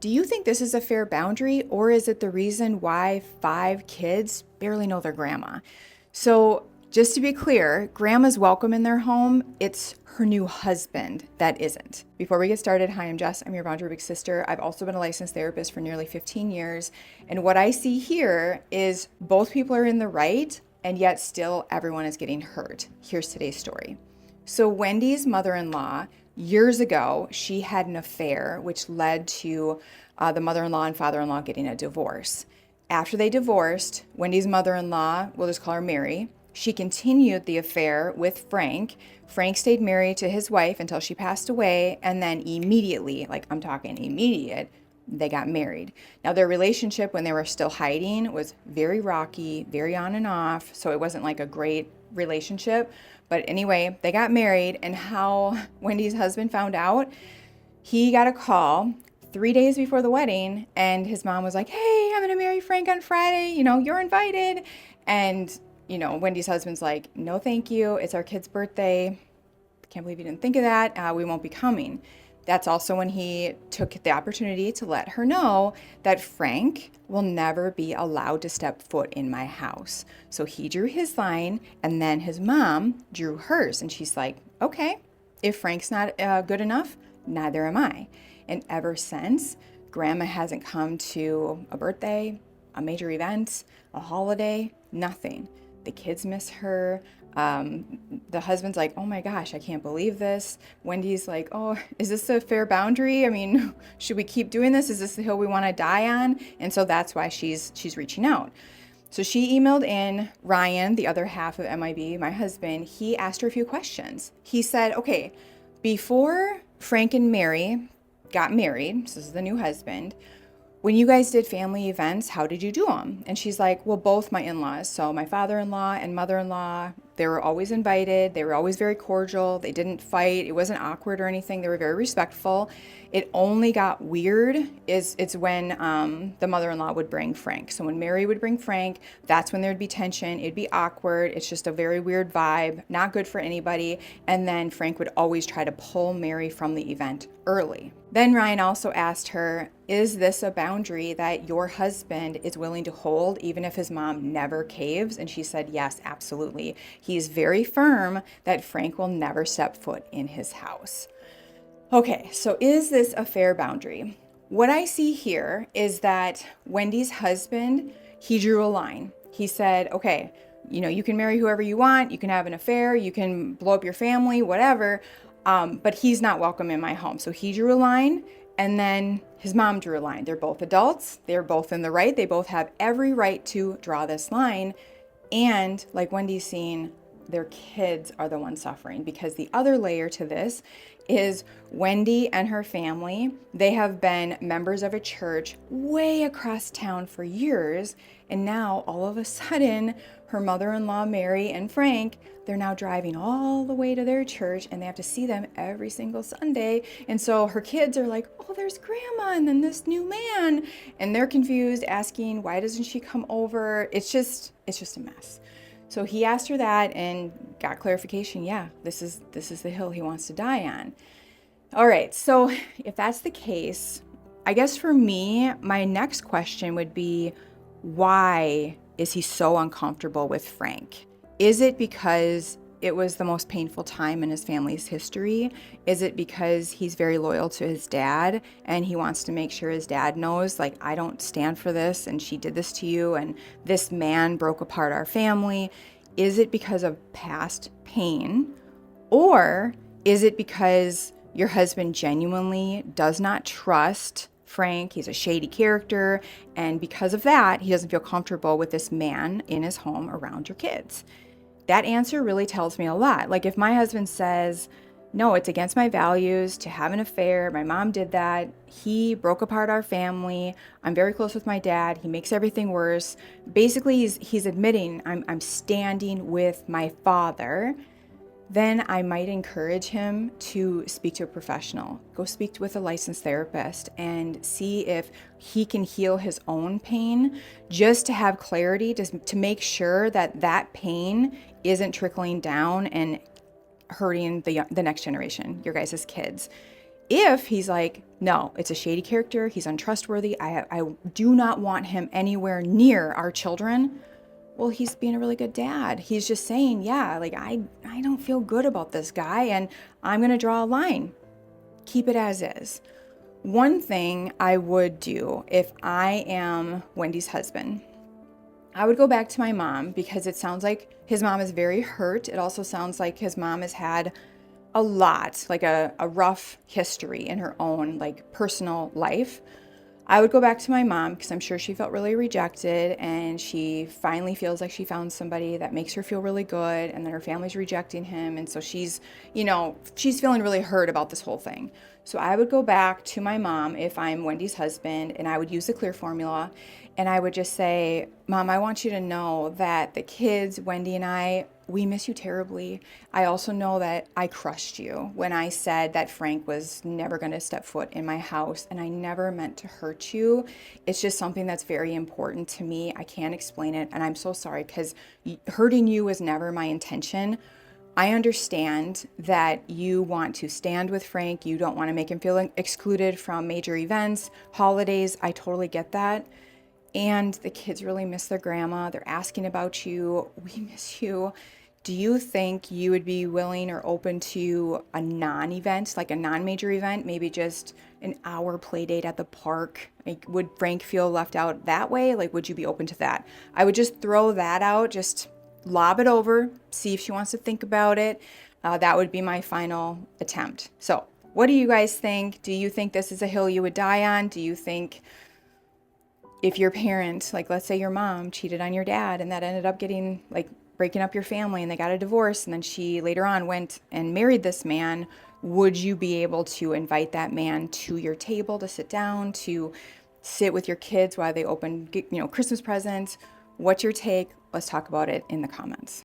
Do you think this is a fair boundary, or is it the reason why 5 kids barely know their grandma? So, just to be clear, grandma's welcome in their home. It's her new husband that isn't. Before we get started, hi, I'm Jess. I'm your boundary big sister. I've also been a licensed therapist for nearly 15 years. And what I see here is both people are in the right, and yet still everyone is getting hurt. Here's today's story. So Wendy's mother-in-law, years ago, she had an affair, which led to the mother-in-law and father-in-law getting a divorce. After they divorced, Wendy's mother-in-law, we'll just call her Mary, she continued the affair with Frank. Frank stayed married to his wife until she passed away, and then immediately, like I'm talking immediate, they got married. Now, their relationship when they were still hiding was very rocky, very on and off, so it wasn't like a great relationship. But anyway, they got married, and how Wendy's husband found out, he got a call 3 days before the wedding, and his mom was like, "Hey, I'm gonna marry Frank on Friday, you're invited." And Wendy's husband's like, "No, thank you. It's our kid's birthday. Can't believe you didn't think of that. We won't be coming." That's also when he took the opportunity to let her know that Frank will never be allowed to step foot in my house. So he drew his line, and then his mom drew hers. And she's like, "Okay, if Frank's not good enough, neither am I." And ever since, grandma hasn't come to a birthday, a major event, a holiday, nothing. The kids miss her. The husband's like, "Oh my gosh, I can't believe this." Wendy's like, "Oh, is this a fair boundary? I mean, should we keep doing this? Is this the hill we want to die on?" And so that's why she's reaching out. So she emailed in Ryan, the other half of MIB, my husband. He asked her a few questions. He said, "Okay, before Frank and Mary got married, so this is the new husband, when you guys did family events, how did you do them?" And she's like, "Well, both my in-laws, so my father-in-law and mother-in-law, they were always invited. They were always very cordial. They didn't fight. It wasn't awkward or anything. They were very respectful. It only got weird it's when the mother-in-law would bring Frank. So when Mary would bring Frank, that's when there'd be tension. It'd be awkward. It's just a very weird vibe, not good for anybody. And then Frank would always try to pull Mary from the event early." Then Ryan also asked her, "Is this a boundary that your husband is willing to hold even if his mom never caves?" And she said, "Yes, absolutely. He's very firm that Frank will never step foot in his house." Okay, so is this a fair boundary? What I see here is that Wendy's husband, he drew a line. He said, "Okay, you can marry whoever you want, you can have an affair, you can blow up your family, whatever, but he's not welcome in my home." So he drew a line, and then his mom drew a line. They're both adults, they're both in the right, they both have every right to draw this line. And like Wendy's seen, their kids are the ones suffering, because the other layer to this is Wendy and her family, they have been members of a church way across town for years, and now all of a sudden her mother-in-law Mary and Frank, they're now driving all the way to their church, and they have to see them every single Sunday. And so her kids are like, "Oh, there's grandma and then this new man," and they're confused, asking, "Why doesn't she come over?" It's just a mess. So he asked her that and got clarification. Yeah, this is the hill he wants to die on. All right, so if that's the case, I guess for me, my next question would be, why is he so uncomfortable with Frank? Is it because it was the most painful time in his family's history? Is it because he's very loyal to his dad and he wants to make sure his dad knows, like, "I don't stand for this, and she did this to you, and this man broke apart our family"? Is it because of past pain? Or is it because your husband genuinely does not trust Frank? He's a shady character, and because of that, he doesn't feel comfortable with this man in his home around your kids. That answer really tells me a lot. Like, if my husband says, "No, it's against my values to have an affair. My mom did that. He broke apart our family. I'm very close with my dad. He makes everything worse." Basically, he's admitting, I'm standing with my father. Then I might encourage him to speak to a professional. Go speak with a licensed therapist and see if he can heal his own pain, just to have clarity, to make sure that that pain isn't trickling down and hurting the next generation, your guys' kids. If he's like, no, it's a shady character, he's untrustworthy, I do not want him anywhere near our children, well, he's being a really good dad. He's just saying, yeah, like I don't feel good about this guy and I'm going to draw a line. Keep it as is. One thing I would do if I am Wendy's husband, I would go back to my mom because it sounds like his mom is very hurt. It also sounds like his mom has had a lot, like a rough history in her own like personal life. I would go back to my mom because I'm sure she felt really rejected and she finally feels like she found somebody that makes her feel really good, and then her family's rejecting him. And so she's, she's feeling really hurt about this whole thing. So I would go back to my mom if I'm Wendy's husband, and I would use the clear formula. And I would just say, Mom, I want you to know that the kids, Wendy and I, we miss you terribly. I also know that I crushed you when I said that Frank was never going to step foot in my house, and I never meant to hurt you. It's just something that's very important to me. I can't explain it, and I'm so sorry because hurting you was never my intention. I understand that you want to stand with Frank. You don't want to make him feel excluded from major events, holidays. I totally get that. And the kids really miss their grandma. They're asking about you. We miss you. Do you think you would be willing or open to a non-event, like a non-major event, maybe just an hour play date at the park? Like, would Frank feel left out that way? Like, would you be open to that? I would just throw that out, just lob it over, see if she wants to think about it. That would be my final attempt. So what do you guys think? Do you think this is a hill you would die on? Do you think if your parent, like let's say your mom cheated on your dad and that ended up getting like breaking up your family and they got a divorce, and then she later on went and married this man, would you be able to invite that man to your table to sit down, to sit with your kids while they open, Christmas presents? What's your take? Let's talk about it in the comments.